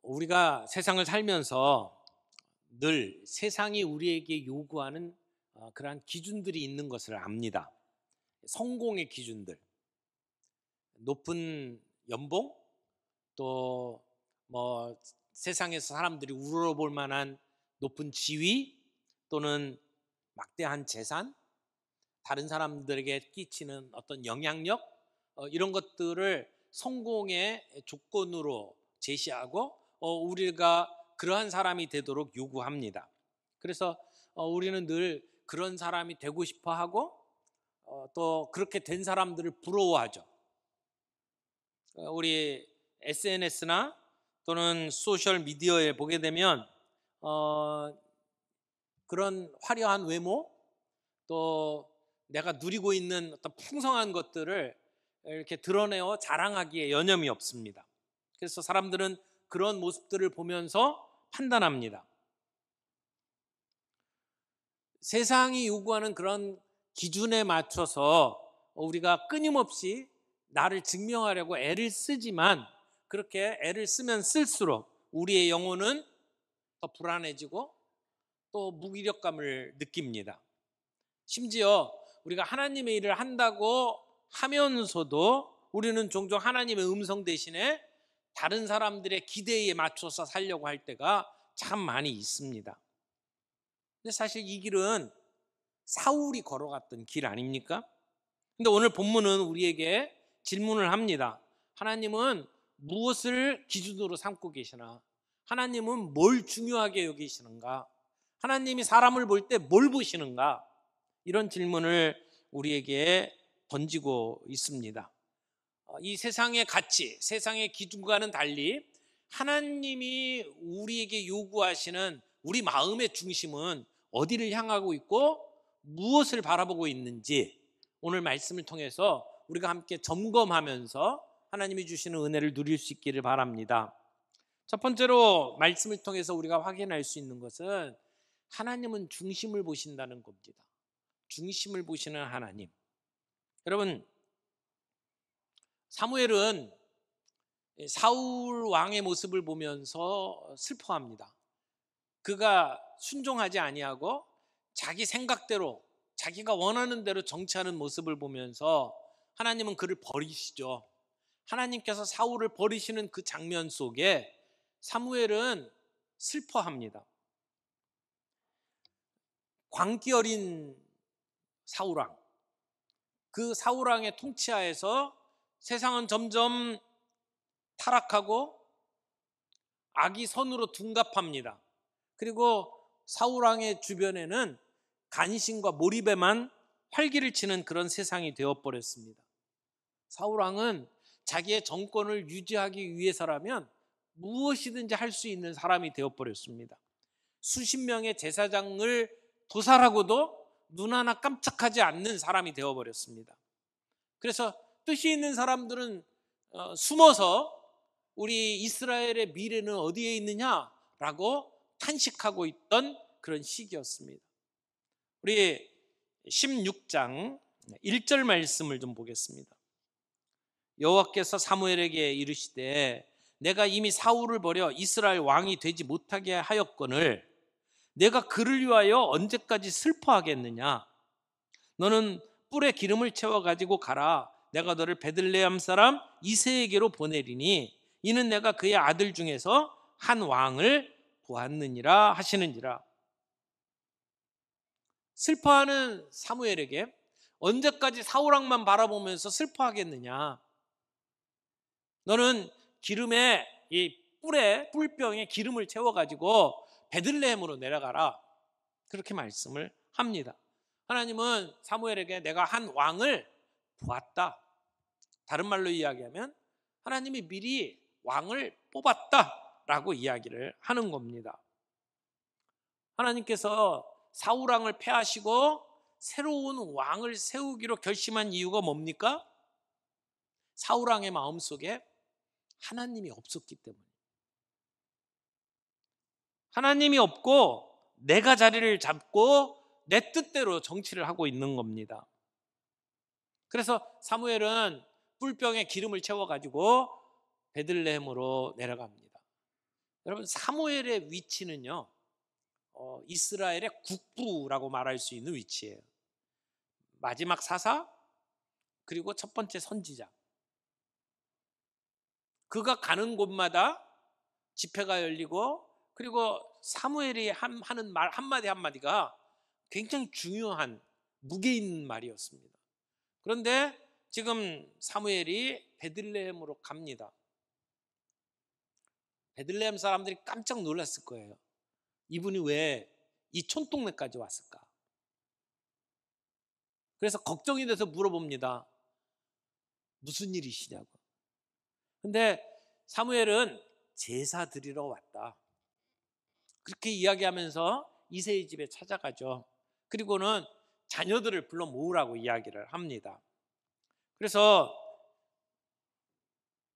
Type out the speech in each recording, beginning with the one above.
우리가 세상을 살면서 늘 세상이 우리에게 요구하는 그러한 기준들이 있는 것을 압니다. 성공의 기준들, 높은 연봉, 또 뭐 세상에서 사람들이 우러러볼 만한 높은 지위, 또는 막대한 재산, 다른 사람들에게 끼치는 어떤 영향력, 이런 것들을 성공의 조건으로 제시하고 우리가 그러한 사람이 되도록 요구합니다. 그래서 우리는 늘 그런 사람이 되고 싶어 하고 또 그렇게 된 사람들을 부러워하죠. 우리 SNS나 또는 소셜 미디어에 보게 되면 그런 화려한 외모, 또 내가 누리고 있는 어떤 풍성한 것들을 이렇게 드러내어 자랑하기에 여념이 없습니다. 그래서 사람들은 그런 모습들을 보면서 판단합니다. 세상이 요구하는 그런 기준에 맞춰서 우리가 끊임없이 나를 증명하려고 애를 쓰지만, 그렇게 애를 쓰면 쓸수록 우리의 영혼은 더 불안해지고 또 무기력감을 느낍니다. 심지어 우리가 하나님의 일을 한다고 하면서도 우리는 종종 하나님의 음성 대신에 다른 사람들의 기대에 맞춰서 살려고 할 때가 참 많이 있습니다. 근데 사실 이 길은 사울이 걸어갔던 길 아닙니까? 근데 오늘 본문은 우리에게 질문을 합니다. 하나님은 무엇을 기준으로 삼고 계시나? 하나님은 뭘 중요하게 여기시는가? 하나님이 사람을 볼 때 뭘 보시는가? 이런 질문을 우리에게 던지고 있습니다. 이 세상의 가치, 세상의 기준과는 달리 하나님이 우리에게 요구하시는 우리 마음의 중심은 어디를 향하고 있고 무엇을 바라보고 있는지, 오늘 말씀을 통해서 우리가 함께 점검하면서 하나님이 주시는 은혜를 누릴 수 있기를 바랍니다. 첫 번째로 말씀을 통해서 우리가 확인할 수 있는 것은 하나님은 중심을 보신다는 겁니다. 중심을 보시는 하나님. 여러분, 사무엘은 사울 왕의 모습을 보면서 슬퍼합니다. 그가 순종하지 아니하고 자기 생각대로, 자기가 원하는 대로 정치하는 모습을 보면서 하나님은 그를 버리시죠. 하나님께서 사울을 버리시는 그 장면 속에 사무엘은 슬퍼합니다. 광기 어린 사울왕, 그 사울왕의 통치하에서 세상은 점점 타락하고 악이 선으로 둔갑합니다. 그리고 사울왕의 주변에는 간신과 몰입에만 활기를 치는 그런 세상이 되어버렸습니다. 사울왕은 자기의 정권을 유지하기 위해서라면 무엇이든지 할 수 있는 사람이 되어버렸습니다. 수십 명의 제사장을 도살하고도 눈 하나 깜짝하지 않는 사람이 되어버렸습니다. 그래서 뜻이 있는 사람들은 숨어서 우리 이스라엘의 미래는 어디에 있느냐라고 탄식하고 있던 그런 시기였습니다. 우리 16장 1절 말씀을 좀 보겠습니다. 여호와께서 사무엘에게 이르시되 내가 이미 사울을 버려 이스라엘 왕이 되지 못하게 하였거늘 내가 그를 위하여 언제까지 슬퍼하겠느냐? 너는 뿔에 기름을 채워 가지고 가라. 내가 너를 베들레헴 사람 이새에게로 보내리니 이는 내가 그의 아들 중에서 한 왕을 보았느니라 하시는지라. 슬퍼하는 사무엘에게 언제까지 사울왕만 바라보면서 슬퍼하겠느냐? 너는 기름에, 이 뿔병에 기름을 채워 가지고 베들레헴으로 내려가라. 그렇게 말씀을 합니다. 하나님은 사무엘에게 내가 한 왕을 보았다. 다른 말로 이야기하면 하나님이 미리 왕을 뽑았다라고 이야기를 하는 겁니다. 하나님께서 사울왕을 패하시고 새로운 왕을 세우기로 결심한 이유가 뭡니까? 사울왕의 마음속에 하나님이 없었기 때문에. 하나님이 없고 내가 자리를 잡고 내 뜻대로 정치를 하고 있는 겁니다. 그래서 사무엘은 뿔병에 기름을 채워가지고 베들레헴으로 내려갑니다. 여러분, 사무엘의 위치는요, 이스라엘의 국부라고 말할 수 있는 위치예요. 마지막 사사, 그리고 첫 번째 선지자. 그가 가는 곳마다 집회가 열리고, 그리고 사무엘이 하는 말 한마디 한마디가 굉장히 중요한 무게 있는 말이었습니다. 그런데 지금 사무엘이 베들레헴으로 갑니다. 베들레헴 사람들이 깜짝 놀랐을 거예요. 이분이 왜 이 촌동네까지 왔을까? 그래서 걱정이 돼서 물어봅니다. 무슨 일이시냐고. 근데 사무엘은 제사 드리러 왔다, 그렇게 이야기하면서 이새의 집에 찾아가죠. 그리고는 자녀들을 불러 모으라고 이야기를 합니다. 그래서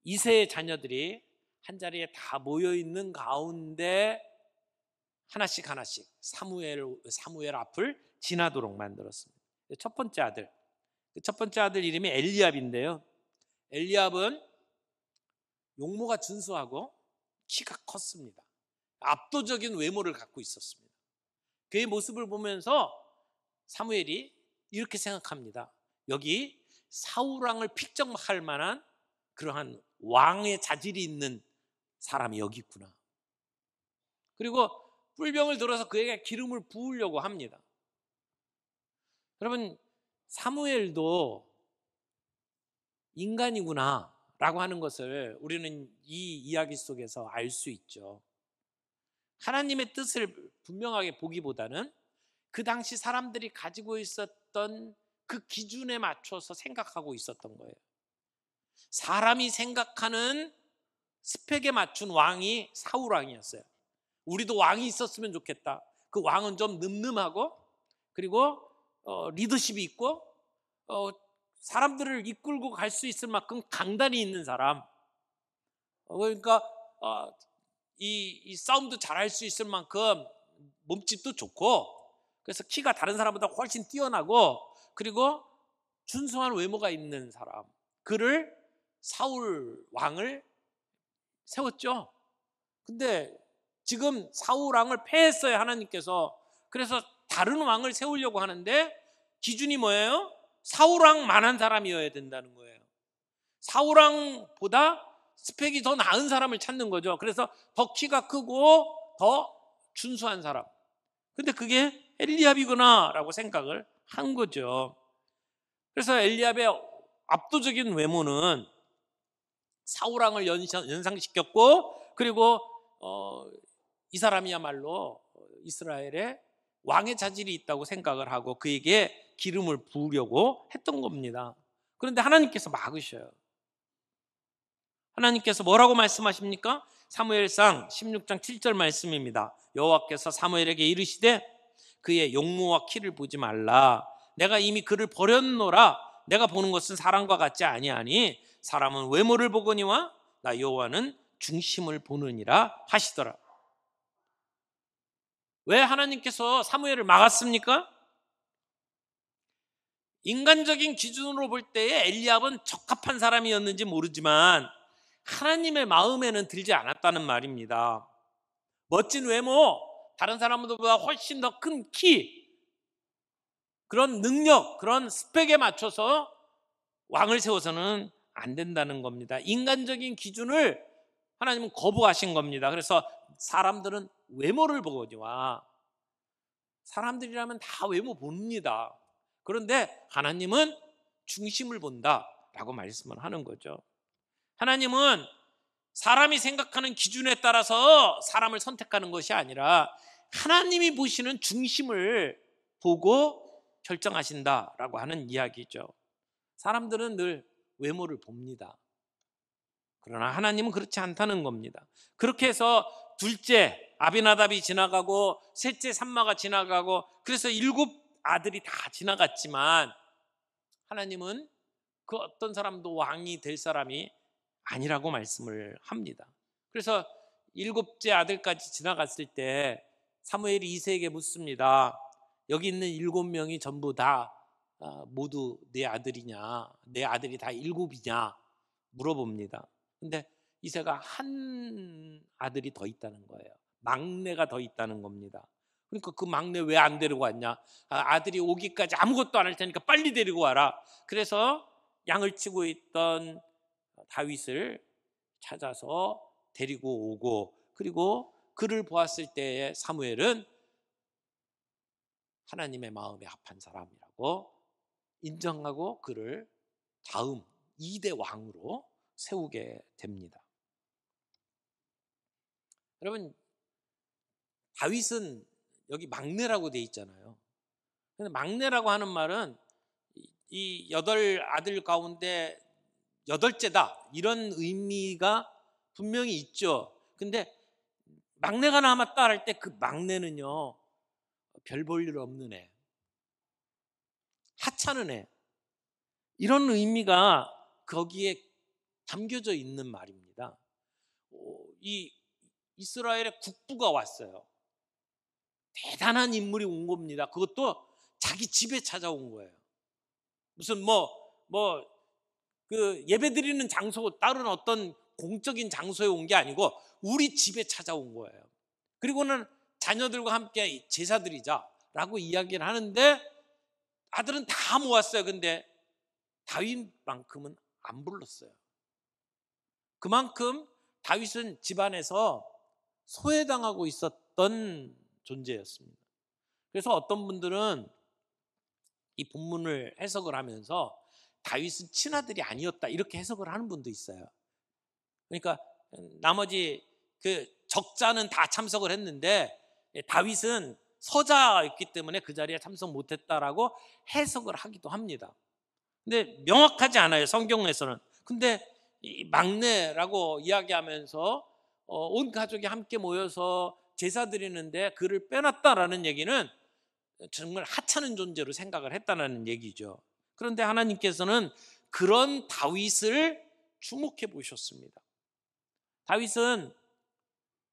이새의 자녀들이 한자리에 다 모여 있는 가운데 하나씩 하나씩 사무엘 앞을 지나도록 만들었습니다. 첫 번째 아들 이름이 엘리압인데요. 엘리압은 용모가 준수하고 키가 컸습니다. 압도적인 외모를 갖고 있었습니다. 그의 모습을 보면서 사무엘이 이렇게 생각합니다. 여기 사울왕을 픽정할 만한 그러한 왕의 자질이 있는 사람이 여기 있구나. 그리고 뿔병을 들어서 그에게 기름을 부으려고 합니다. 여러분, 사무엘도 인간이구나 라고 하는 것을 우리는 이 이야기 속에서 알 수 있죠. 하나님의 뜻을 분명하게 보기보다는 그 당시 사람들이 가지고 있었던 그 기준에 맞춰서 생각하고 있었던 거예요. 사람이 생각하는 스펙에 맞춘 왕이 사울왕이었어요. 우리도 왕이 있었으면 좋겠다. 그 왕은 좀 늠름하고, 그리고 리더십이 있고, 사람들을 이끌고 갈 수 있을 만큼 강단이 있는 사람. 그러니까 이 싸움도 잘할 수 있을 만큼 몸집도 좋고, 그래서 키가 다른 사람보다 훨씬 뛰어나고, 그리고 준수한 외모가 있는 사람, 그를 사울 왕을 세웠죠. 근데 지금 사울 왕을 패했어요, 하나님께서. 그래서 다른 왕을 세우려고 하는데 기준이 뭐예요? 사울 왕만한 사람이어야 된다는 거예요. 사울 왕보다 스펙이 더 나은 사람을 찾는 거죠. 그래서 더 키가 크고 더 준수한 사람. 근데 그게 엘리압이구나 라고 생각을 한 거죠. 그래서 엘리압의 압도적인 외모는 사울 왕을 연상시켰고, 그리고 이 사람이야말로 이스라엘의 왕의 자질이 있다고 생각을 하고 그에게 기름을 부으려고 했던 겁니다. 그런데 하나님께서 막으셔요. 하나님께서 뭐라고 말씀하십니까? 사무엘상 16장 7절 말씀입니다. 여호와께서 사무엘에게 이르시되 그의 용모와 키를 보지 말라. 내가 이미 그를 버렸노라. 내가 보는 것은 사람과 같지 아니하니 사람은 외모를 보거니와 나 여호와는 중심을 보느니라 하시더라. 왜 하나님께서 사무엘을 막았습니까? 인간적인 기준으로 볼 때에 엘리압은 적합한 사람이었는지 모르지만 하나님의 마음에는 들지 않았다는 말입니다. 멋진 외모, 다른 사람들보다 훨씬 더 큰 키, 그런 능력, 그런 스펙에 맞춰서 왕을 세워서는 안 된다는 겁니다. 인간적인 기준을 하나님은 거부하신 겁니다. 그래서 사람들은 외모를 보거니와, 사람들이라면 다 외모 봅니다. 그런데 하나님은 중심을 본다라고 말씀을 하는 거죠. 하나님은 사람이 생각하는 기준에 따라서 사람을 선택하는 것이 아니라 하나님이 보시는 중심을 보고 결정하신다라고 하는 이야기죠. 사람들은 늘 외모를 봅니다. 그러나 하나님은 그렇지 않다는 겁니다. 그렇게 해서 둘째 아비나답이 지나가고 셋째 삼마가 지나가고, 그래서 7 아들이 다 지나갔지만 하나님은 그 어떤 사람도 왕이 될 사람이 아니라고 말씀을 합니다. 그래서 7째 아들까지 지나갔을 때 사무엘이 이새에게 묻습니다. 여기 있는 7명이 전부 다 모두 내 아들이냐, 내 아들이 다 7이냐 물어봅니다. 근데 이새가 한 아들이 더 있다는 거예요. 막내가 더 있다는 겁니다. 그러니까 그 막내 왜 안 데리고 왔냐? 아들이 오기까지 아무것도 안 할 테니까 빨리 데리고 와라. 그래서 양을 치고 있던 다윗을 찾아서 데리고 오고, 그리고 그를 보았을 때에 사무엘은 하나님의 마음에 합한 사람이라고 인정하고 그를 다음 2대 왕으로 세우게 됩니다. 여러분, 다윗은 여기 막내라고 돼 있잖아요. 근데 막내라고 하는 말은 이 8아들 가운데 8째다 이런 의미가 분명히 있죠. 근데 막내가 남았다 할 때 그 막내는요, 별 볼 일 없는 애, 하찮은 애, 이런 의미가 거기에 담겨져 있는 말입니다. 이 이스라엘의 국부가 왔어요. 대단한 인물이 온 겁니다. 그것도 자기 집에 찾아온 거예요. 무슨 그 예배드리는 장소, 다른 어떤 공적인 장소에 온 게 아니고 우리 집에 찾아온 거예요. 그리고는 자녀들과 함께 제사 드리자라고 이야기를 하는데 아들은 다 모았어요. 근데 다윗만큼은 안 불렀어요. 그만큼 다윗은 집안에서 소외당하고 있었던 존재였습니다. 그래서 어떤 분들은 이 본문을 해석을 하면서 다윗은 친아들이 아니었다 이렇게 해석을 하는 분도 있어요. 그러니까 나머지 그 적자는 다 참석을 했는데 다윗은 서자였기 때문에 그 자리에 참석 못했다라고 해석을 하기도 합니다. 근데 명확하지 않아요, 성경에서는. 근데 이 막내라고 이야기하면서 온 가족이 함께 모여서 제사 드리는데 그를 빼놨다라는 얘기는 정말 하찮은 존재로 생각을 했다는 얘기죠. 그런데 하나님께서는 그런 다윗을 주목해 보셨습니다. 다윗은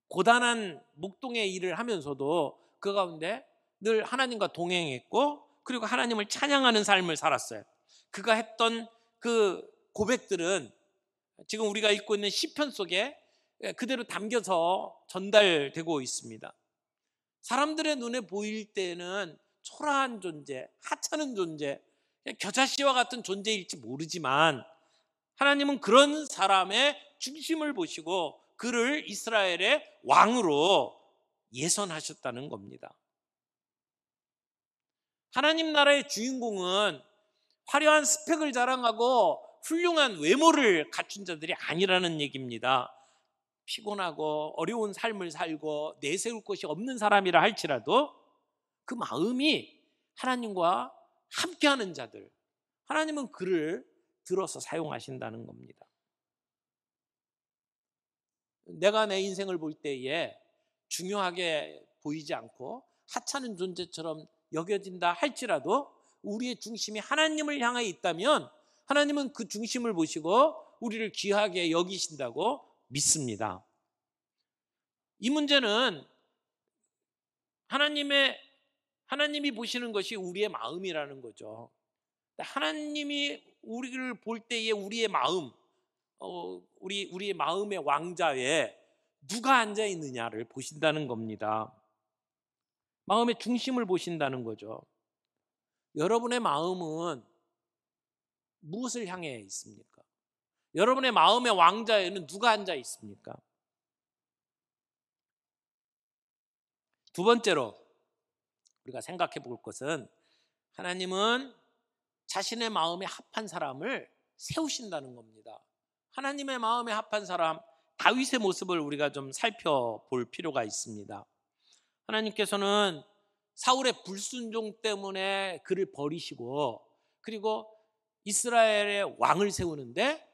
고단한 목동의 일을 하면서도 그 가운데 늘 하나님과 동행했고, 그리고 하나님을 찬양하는 삶을 살았어요. 그가 했던 그 고백들은 지금 우리가 읽고 있는 시편 속에 그대로 담겨서 전달되고 있습니다. 사람들의 눈에 보일 때는 초라한 존재, 하찮은 존재, 겨자씨와 같은 존재일지 모르지만 하나님은 그런 사람의 중심을 보시고 그를 이스라엘의 왕으로 예선하셨다는 겁니다. 하나님 나라의 주인공은 화려한 스펙을 자랑하고 훌륭한 외모를 갖춘 자들이 아니라는 얘기입니다. 피곤하고 어려운 삶을 살고 내세울 곳이 없는 사람이라 할지라도 그 마음이 하나님과 함께하는 자들, 하나님은 그를 들어서 사용하신다는 겁니다. 내가 내 인생을 볼 때에 중요하게 보이지 않고 하찮은 존재처럼 여겨진다 할지라도 우리의 중심이 하나님을 향해 있다면 하나님은 그 중심을 보시고 우리를 귀하게 여기신다고 믿습니다. 이 문제는 하나님이 보시는 것이 우리의 마음이라는 거죠. 하나님이 우리를 볼 때에 우리의 마음, 우리의 마음의 왕좌에 누가 앉아 있느냐를 보신다는 겁니다. 마음의 중심을 보신다는 거죠. 여러분의 마음은 무엇을 향해 있습니까? 여러분의 마음의 왕좌에는 누가 앉아 있습니까? 두 번째로 우리가 생각해 볼 것은 하나님은 자신의 마음에 합한 사람을 세우신다는 겁니다. 하나님의 마음에 합한 사람, 다윗의 모습을 우리가 좀 살펴볼 필요가 있습니다. 하나님께서는 사울의 불순종 때문에 그를 버리시고 그리고 이스라엘의 왕을 세우는데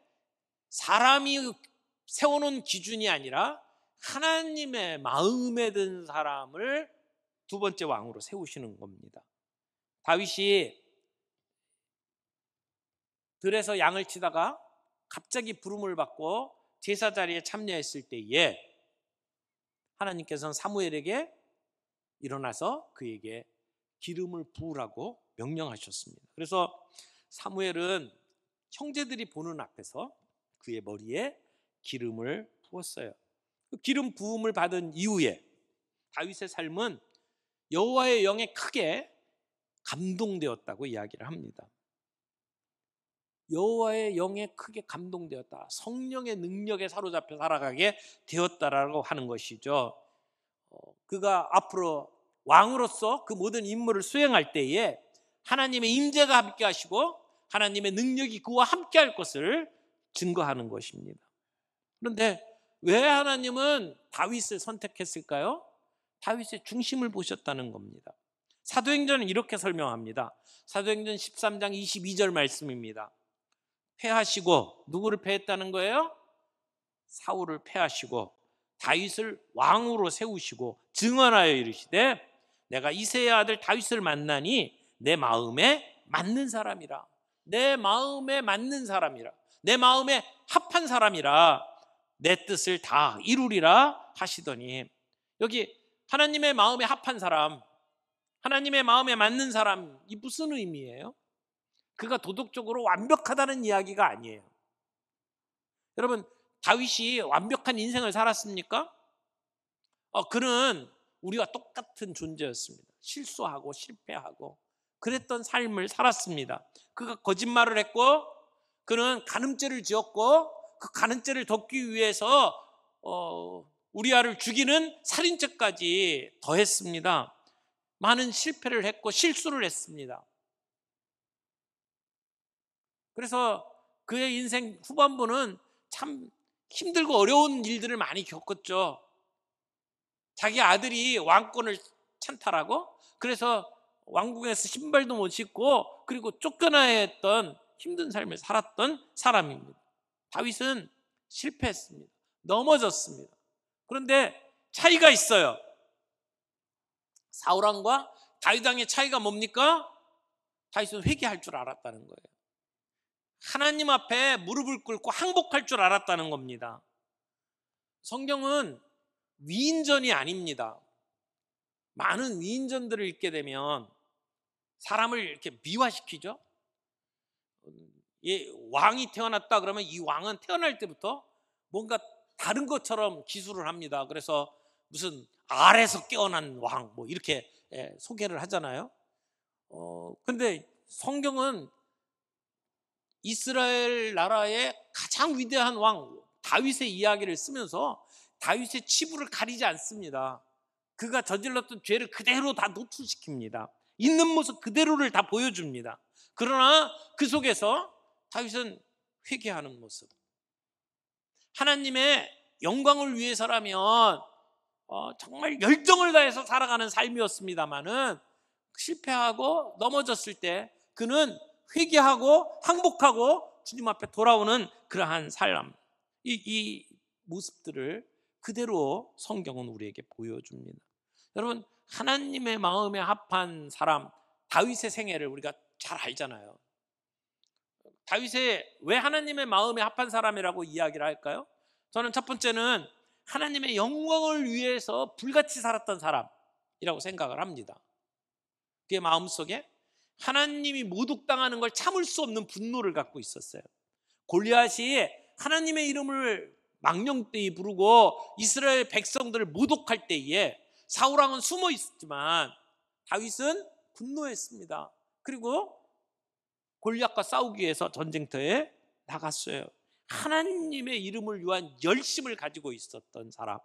사람이 세워놓은 기준이 아니라 하나님의 마음에 든 사람을 두 번째 왕으로 세우시는 겁니다. 다윗이 들에서 양을 치다가 갑자기 부름을 받고 제사 자리에 참여했을 때에 하나님께서는 사무엘에게 일어나서 그에게 기름을 부으라고 명령하셨습니다. 그래서 사무엘은 형제들이 보는 앞에서 그의 머리에 기름을 부었어요. 그 기름 부음을 받은 이후에 다윗의 삶은 여호와의 영에 크게 감동되었다고 이야기를 합니다. 여호와의 영에 크게 감동되었다. 성령의 능력에 사로잡혀 살아가게 되었다라고 하는 것이죠. 그가 앞으로 왕으로서 그 모든 임무를 수행할 때에 하나님의 임재가 함께 하시고 하나님의 능력이 그와 함께 할 것을 증거하는 것입니다. 그런데 왜 하나님은 다윗을 선택했을까요? 다윗의 중심을 보셨다는 겁니다. 사도행전은 이렇게 설명합니다. 사도행전 13장 22절 말씀입니다. 패하시고, 누구를 패했다는 거예요? 사울을 패하시고 다윗을 왕으로 세우시고 증언하여 이르시되 내가 이새의 아들 다윗을 만나니 내 마음에 맞는 사람이라. 내 마음에 맞는 사람이라. 내 마음에 합한 사람이라. 내 뜻을 다 이루리라 하시더니, 여기 하나님의 마음에 합한 사람, 하나님의 마음에 맞는 사람, 이 무슨 의미예요? 그가 도덕적으로 완벽하다는 이야기가 아니에요. 여러분, 다윗이 완벽한 인생을 살았습니까? 그는 우리와 똑같은 존재였습니다. 실수하고 실패하고 그랬던 삶을 살았습니다. 그가 거짓말을 했고, 그는 간음죄를 지었고, 그 간음죄를 덮기 위해서 우리아를 죽이는 살인죄까지 더했습니다. 많은 실패를 했고 실수를 했습니다. 그래서 그의 인생 후반부는 참 힘들고 어려운 일들을 많이 겪었죠. 자기 아들이 왕권을 찬탈하고, 그래서 왕궁에서 신발도 못 신고, 그리고 쫓겨나야 했던 힘든 삶을 살았던 사람입니다. 다윗은 실패했습니다. 넘어졌습니다. 그런데 차이가 있어요. 사울왕과 다윗왕의 차이가 뭡니까? 다윗은 회개할 줄 알았다는 거예요. 하나님 앞에 무릎을 꿇고 항복할 줄 알았다는 겁니다. 성경은 위인전이 아닙니다. 많은 위인전들을 읽게 되면 사람을 이렇게 미화시키죠. 왕이 태어났다 그러면 이 왕은 태어날 때부터 뭔가 다른 것처럼 기술을 합니다. 그래서 무슨 알에서 깨어난 왕 뭐 이렇게 소개를 하잖아요. 근데 성경은 이스라엘 나라의 가장 위대한 왕 다윗의 이야기를 쓰면서 다윗의 치부를 가리지 않습니다. 그가 저질렀던 죄를 그대로 다 노출시킵니다. 있는 모습 그대로를 다 보여줍니다. 그러나 그 속에서 다윗은 회개하는 모습, 하나님의 영광을 위해서라면 정말 열정을 다해서 살아가는 삶이었습니다마는 실패하고 넘어졌을 때 그는 회개하고 항복하고 주님 앞에 돌아오는 그러한 삶, 이 모습들을 그대로 성경은 우리에게 보여줍니다. 여러분, 하나님의 마음에 합한 사람 다윗의 생애를 우리가 잘 알잖아요. 다윗의 왜 하나님의 마음에 합한 사람이라고 이야기를 할까요? 저는 첫 번째는 하나님의 영광을 위해서 불같이 살았던 사람이라고 생각을 합니다. 그의 마음속에 하나님이 모독당하는 걸 참을 수 없는 분노를 갖고 있었어요. 골리앗이 하나님의 이름을 망령되이 부르고 이스라엘 백성들을 모독할 때에 사울왕은 숨어 있었지만 다윗은 분노했습니다. 그리고 골리앗과 싸우기 위해서 전쟁터에 나갔어요. 하나님의 이름을 위한 열심을 가지고 있었던 사람,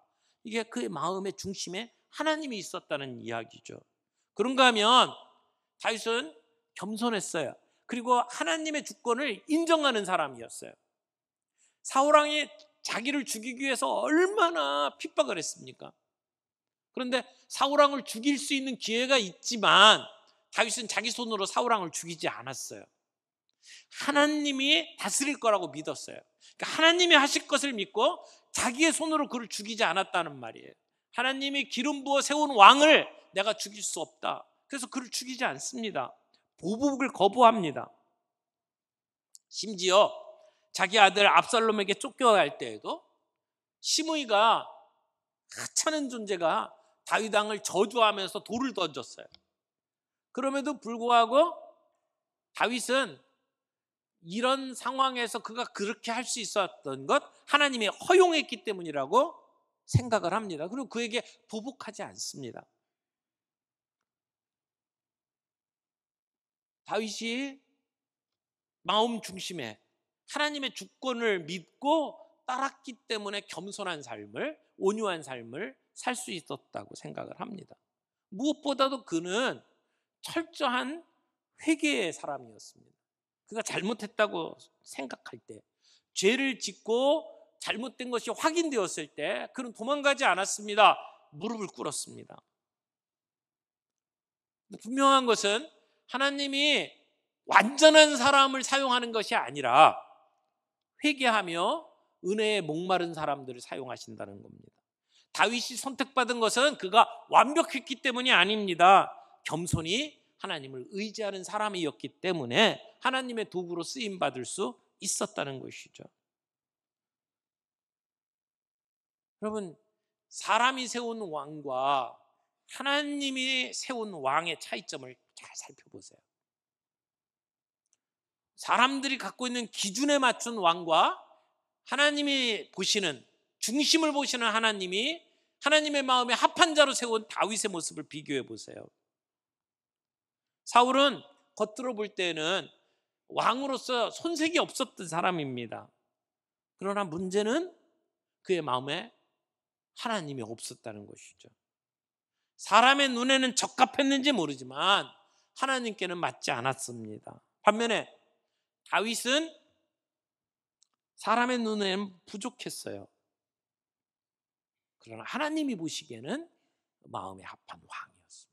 이게 그의 마음의 중심에 하나님이 있었다는 이야기죠. 그런가 하면 다윗은 겸손했어요. 그리고 하나님의 주권을 인정하는 사람이었어요. 사울왕이 자기를 죽이기 위해서 얼마나 핍박을 했습니까? 그런데 사울왕을 죽일 수 있는 기회가 있지만 다윗은 자기 손으로 사울왕을 죽이지 않았어요. 하나님이 다스릴 거라고 믿었어요. 그러니까 하나님이 하실 것을 믿고 자기의 손으로 그를 죽이지 않았다는 말이에요. 하나님이 기름 부어 세운 왕을 내가 죽일 수 없다. 그래서 그를 죽이지 않습니다. 보복을 거부합니다. 심지어 자기 아들 압살롬에게 쫓겨갈 때에도 시므이가 하찮은 존재가 다윗 왕을 저주하면서 돌을 던졌어요. 그럼에도 불구하고 다윗은 이런 상황에서 그가 그렇게 할 수 있었던 것 하나님이 허용했기 때문이라고 생각을 합니다. 그리고 그에게 보복하지 않습니다. 다윗이 마음 중심에 하나님의 주권을 믿고 따랐기 때문에 겸손한 삶을, 온유한 삶을 살 수 있었다고 생각을 합니다. 무엇보다도 그는 철저한 회개의 사람이었습니다. 그가 잘못했다고 생각할 때, 죄를 짓고 잘못된 것이 확인되었을 때 그는 도망가지 않았습니다. 무릎을 꿇었습니다. 분명한 것은 하나님이 완전한 사람을 사용하는 것이 아니라 회개하며 은혜에 목마른 사람들을 사용하신다는 겁니다. 다윗이 선택받은 것은 그가 완벽했기 때문이 아닙니다. 겸손히 하나님을 의지하는 사람이었기 때문에 하나님의 도구로 쓰임받을 수 있었다는 것이죠. 여러분, 사람이 세운 왕과 하나님이 세운 왕의 차이점을 잘 살펴보세요. 사람들이 갖고 있는 기준에 맞춘 왕과 하나님이 보시는, 중심을 보시는 하나님이 하나님의 마음에 합한 자로 세운 다윗의 모습을 비교해 보세요. 사울은 겉으로 볼 때는 왕으로서 손색이 없었던 사람입니다. 그러나 문제는 그의 마음에 하나님이 없었다는 것이죠. 사람의 눈에는 적합했는지 모르지만 하나님께는 맞지 않았습니다. 반면에 다윗은 사람의 눈에는 부족했어요. 그러나 하나님이 보시기에는 마음에 합한 왕이었습니다.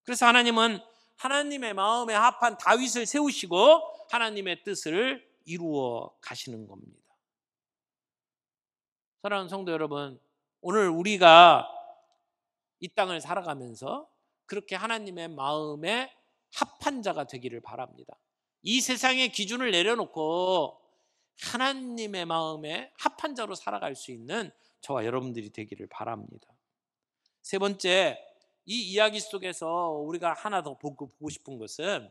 그래서 하나님은 하나님의 마음에 합한 다윗을 세우시고 하나님의 뜻을 이루어 가시는 겁니다. 사랑하는 성도 여러분, 오늘 우리가 이 땅을 살아가면서 그렇게 하나님의 마음에 합한 자가 되기를 바랍니다. 이 세상의 기준을 내려놓고 하나님의 마음에 합한 자로 살아갈 수 있는 저와 여러분들이 되기를 바랍니다. 세 번째, 이 이야기 속에서 우리가 하나 더 보고 싶은 것은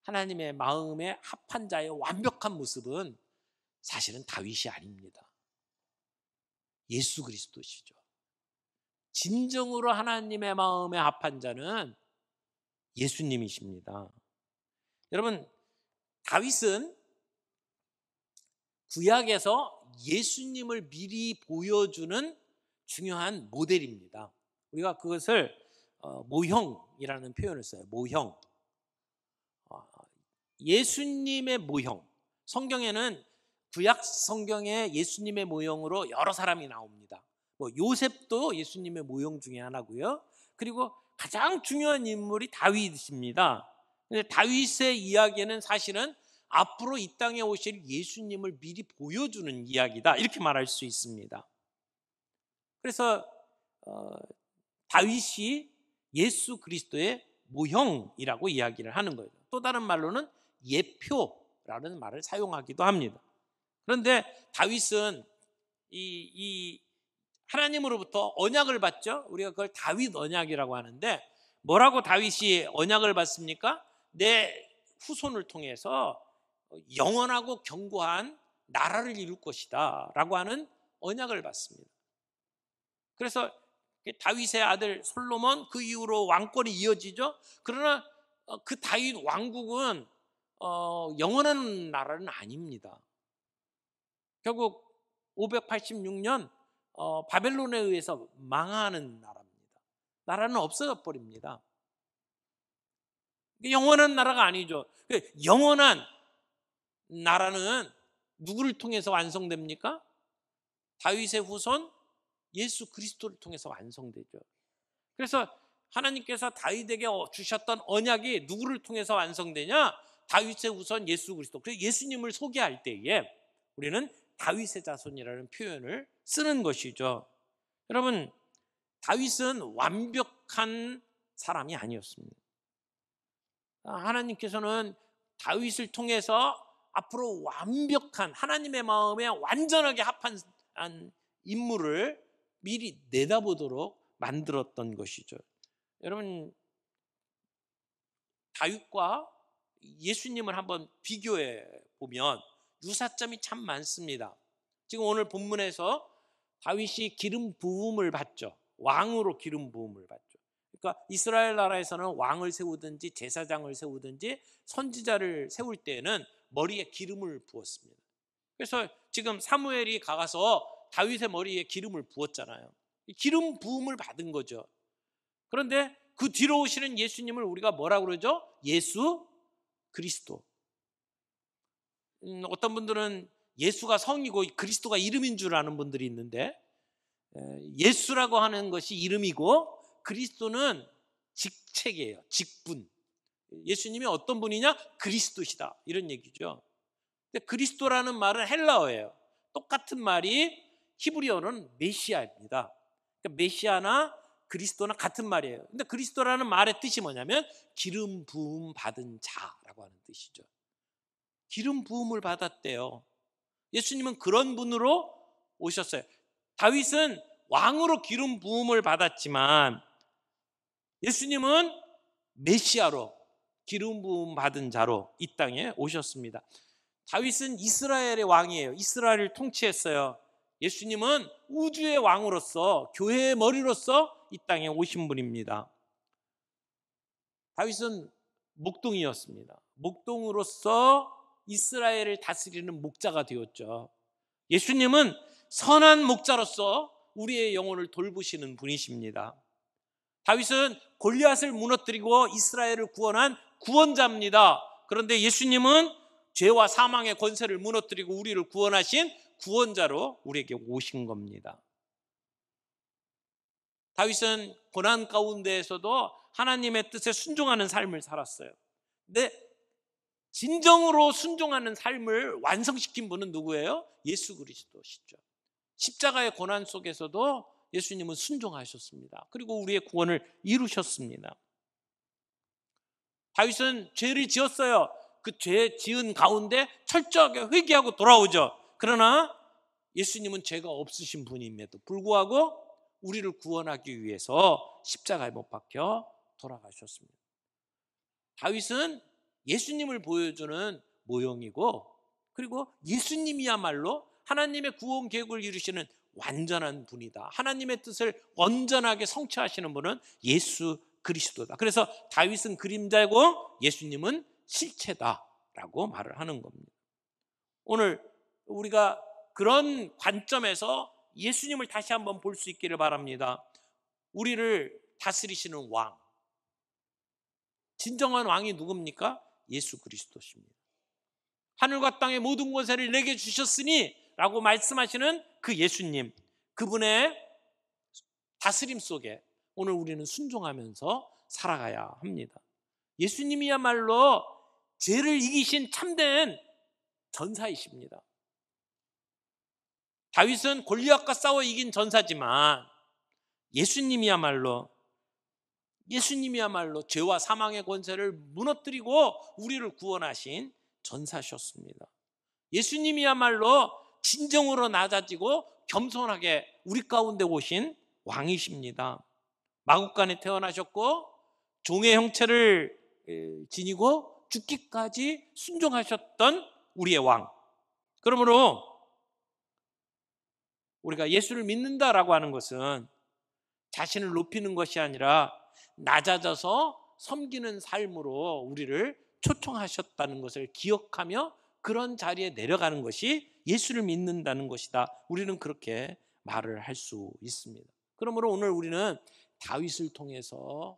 하나님의 마음에 합한 자의 완벽한 모습은 사실은 다윗이 아닙니다. 예수 그리스도시죠. 진정으로 하나님의 마음에 합한 자는 예수님이십니다. 여러분, 다윗은 구약에서 예수님을 미리 보여주는 중요한 모델입니다. 우리가 그것을 모형이라는 표현을 써요. 모형. 예수님의 모형. 성경에는 구약 성경에 예수님의 모형으로 여러 사람이 나옵니다. 요셉도 예수님의 모형 중에 하나고요. 그리고 가장 중요한 인물이 다윗입니다. 다윗의 이야기는 사실은 앞으로 이 땅에 오실 예수님을 미리 보여주는 이야기다, 이렇게 말할 수 있습니다. 그래서 다윗이 예수 그리스도의 모형이라고 이야기를 하는 거예요. 또 다른 말로는 예표라는 말을 사용하기도 합니다. 그런데 다윗은 이 하나님으로부터 언약을 받죠. 우리가 그걸 다윗 언약이라고 하는데, 뭐라고 다윗이 언약을 받습니까? 내 후손을 통해서 영원하고 견고한 나라를 이룰 것이다 라고 하는 언약을 받습니다. 그래서 다윗의 아들 솔로몬, 그 이후로 왕권이 이어지죠. 그러나 그 다윗 왕국은 영원한 나라는 아닙니다. 결국 586년 바벨론에 의해서 망하는 나라입니다. 나라는 없어져 버립니다. 영원한 나라가 아니죠. 영원한 나라는 누구를 통해서 완성됩니까? 다윗의 후손 예수 그리스도를 통해서 완성되죠. 그래서 하나님께서 다윗에게 주셨던 언약이 누구를 통해서 완성되냐? 다윗의 후손 예수 그리스도. 그래서 예수님을 소개할 때에 우리는 다윗의 자손이라는 표현을 쓰는 것이죠. 여러분, 다윗은 완벽한 사람이 아니었습니다. 하나님께서는 다윗을 통해서 앞으로 완벽한 하나님의 마음에 완전하게 합한 인물을 미리 내다보도록 만들었던 것이죠. 여러분, 다윗과 예수님을 한번 비교해 보면 유사점이 참 많습니다. 지금 오늘 본문에서 다윗이 기름 부음을 받죠. 왕으로 기름 부음을 받죠. 그러니까 이스라엘 나라에서는 왕을 세우든지 제사장을 세우든지 선지자를 세울 때에는 머리에 기름을 부었습니다. 그래서 지금 사무엘이 가서 다윗의 머리에 기름을 부었잖아요. 기름 부음을 받은 거죠. 그런데 그 뒤로 오시는 예수님을 우리가 뭐라고 그러죠? 예수 그리스도. 어떤 분들은 예수가 성이고 그리스도가 이름인 줄 아는 분들이 있는데, 예수라고 하는 것이 이름이고 그리스도는 직책이에요. 직분. 예수님이 어떤 분이냐? 그리스도시다, 이런 얘기죠. 근데 그리스도라는 말은 헬라어예요. 똑같은 말이 히브리어는 메시아입니다. 그러니까 메시아나 그리스도나 같은 말이에요. 근데 그리스도라는 말의 뜻이 뭐냐면 기름 부음 받은 자라고 하는 뜻이죠. 기름 부음을 받았대요. 예수님은 그런 분으로 오셨어요. 다윗은 왕으로 기름 부음을 받았지만 예수님은 메시아로 기름 부음 받은 자로 이 땅에 오셨습니다. 다윗은 이스라엘의 왕이에요. 이스라엘을 통치했어요. 예수님은 우주의 왕으로서, 교회의 머리로서 이 땅에 오신 분입니다. 다윗은 목동이었습니다. 목동으로서 이스라엘을 다스리는 목자가 되었죠. 예수님은 선한 목자로서 우리의 영혼을 돌보시는 분이십니다. 다윗은 골리앗을 무너뜨리고 이스라엘을 구원한 구원자입니다. 그런데 예수님은 죄와 사망의 권세를 무너뜨리고 우리를 구원하신 구원자로 우리에게 오신 겁니다. 다윗은 고난 가운데에서도 하나님의 뜻에 순종하는 삶을 살았어요. 근데 진정으로 순종하는 삶을 완성시킨 분은 누구예요? 예수 그리스도시죠. 십자가의 고난 속에서도 예수님은 순종하셨습니다. 그리고 우리의 구원을 이루셨습니다. 다윗은 죄를 지었어요. 그 죄 지은 가운데 철저하게 회개하고 돌아오죠. 그러나 예수님은 죄가 없으신 분임에도 불구하고 우리를 구원하기 위해서 십자가에 못 박혀 돌아가셨습니다. 다윗은 예수님을 보여주는 모형이고, 그리고 예수님이야말로 하나님의 구원 계획을 이루시는 완전한 분이다. 하나님의 뜻을 온전하게 성취하시는 분은 예수 그리스도다. 그래서 다윗은 그림자이고 예수님은 실체다라고 말을 하는 겁니다. 오늘 우리가 그런 관점에서 예수님을 다시 한번 볼 수 있기를 바랍니다. 우리를 다스리시는 왕, 진정한 왕이 누굽니까? 예수 그리스도십니다. 하늘과 땅의 모든 권세를 내게 주셨으니 라고 말씀하시는 그 예수님, 그분의 다스림 속에 오늘 우리는 순종하면서 살아가야 합니다. 예수님이야말로 죄를 이기신 참된 전사이십니다. 다윗은 골리앗과 싸워 이긴 전사지만 예수님이야말로 죄와 사망의 권세를 무너뜨리고 우리를 구원하신 전사셨습니다. 예수님이야말로 진정으로 낮아지고 겸손하게 우리 가운데 오신 왕이십니다. 마국간에 태어나셨고 종의 형체를 지니고 죽기까지 순종하셨던 우리의 왕. 그러므로 우리가 예수를 믿는다라고 하는 것은 자신을 높이는 것이 아니라 낮아져서 섬기는 삶으로 우리를 초청하셨다는 것을 기억하며 그런 자리에 내려가는 것이 예수를 믿는다는 것이다. 우리는 그렇게 말을 할 수 있습니다. 그러므로 오늘 우리는 다윗을 통해서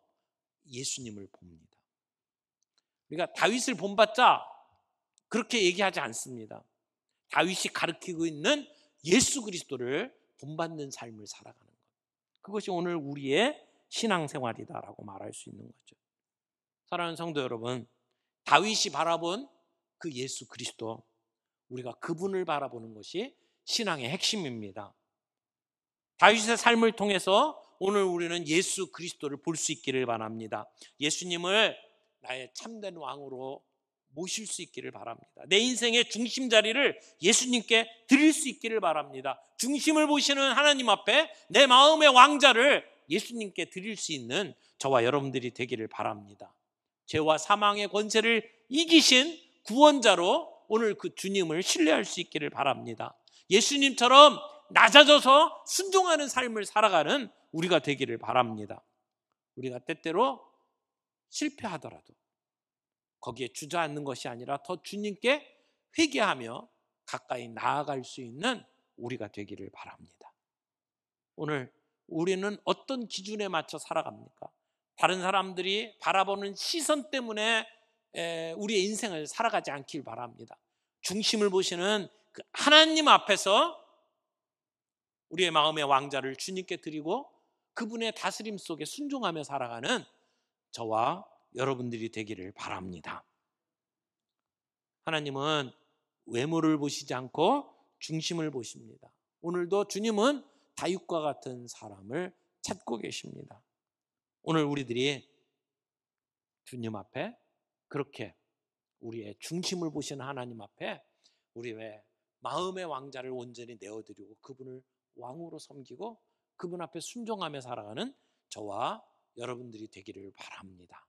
예수님을 봅니다. 우리가 다윗을 본받자 그렇게 얘기하지 않습니다. 다윗이 가르치고 있는 예수 그리스도를 본받는 삶을 살아가는 것, 그것이 오늘 우리의 신앙생활이다라고 말할 수 있는 거죠. 사랑하는 성도 여러분, 다윗이 바라본 그 예수 그리스도, 우리가 그분을 바라보는 것이 신앙의 핵심입니다. 다윗의 삶을 통해서 오늘 우리는 예수 그리스도를 볼 수 있기를 바랍니다. 예수님을 나의 참된 왕으로 모실 수 있기를 바랍니다. 내 인생의 중심 자리를 예수님께 드릴 수 있기를 바랍니다. 중심을 보시는 하나님 앞에 내 마음의 왕자를 예수님께 드릴 수 있는 저와 여러분들이 되기를 바랍니다. 죄와 사망의 권세를 이기신 구원자로 오늘 그 주님을 신뢰할 수 있기를 바랍니다. 예수님처럼 낮아져서 순종하는 삶을 살아가는 우리가 되기를 바랍니다. 우리가 때때로 실패하더라도 거기에 주저앉는 것이 아니라 더 주님께 회개하며 가까이 나아갈 수 있는 우리가 되기를 바랍니다. 오늘 우리는 어떤 기준에 맞춰 살아갑니까? 다른 사람들이 바라보는 시선 때문에 우리의 인생을 살아가지 않길 바랍니다. 중심을 보시는 그 하나님 앞에서 우리의 마음의 왕자를 주님께 드리고 그분의 다스림 속에 순종하며 살아가는 저와 여러분들이 되기를 바랍니다. 하나님은 외모를 보시지 않고 중심을 보십니다. 오늘도 주님은 다윗과 같은 사람을 찾고 계십니다. 오늘 우리들이 주님 앞에 그렇게 우리의 중심을 보시는 하나님 앞에 우리의 마음의 왕자를 온전히 내어드리고 그분을 왕으로 섬기고 그분 앞에 순종하며 살아가는 저와 여러분들이 되기를 바랍니다.